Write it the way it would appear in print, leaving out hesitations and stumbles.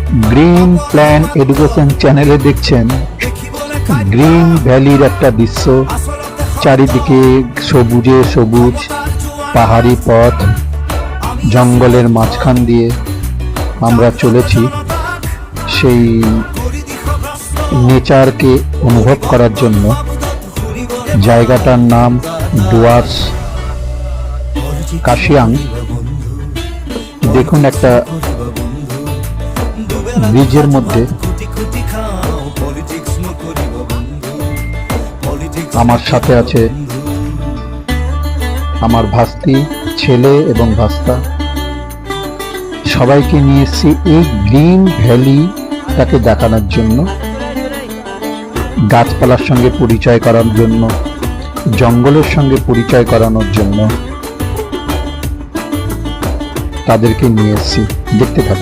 Green plan education চ্যানেলে দেখছেন green ভ্যালির একটা দৃশ্য। চারিদিকে সবুজে সবুজ পাহাড়ি পথ, জঙ্গলের মাঝখান দিয়ে আমরা চলেছি সেই নেচারকে অনুভব করার জন্য। জায়গাটার নাম ডুয়ার্স কাশিয়াং। দেখুন, একটা ব্রিজের মধ্যে আমার সাথে আছে আমার ভাস্তি, ছেলে এবং ভাস্তা। সবাইকে নিয়ে এসেছি এই গ্রিন ভ্যালিটাকে দেখানোর জন্য, গাছপালার সঙ্গে পরিচয় করার জন্য, জঙ্গলের সঙ্গে পরিচয় করানোর জন্য তাদেরকে নিয়ে এসেছি। দেখতে থাকো।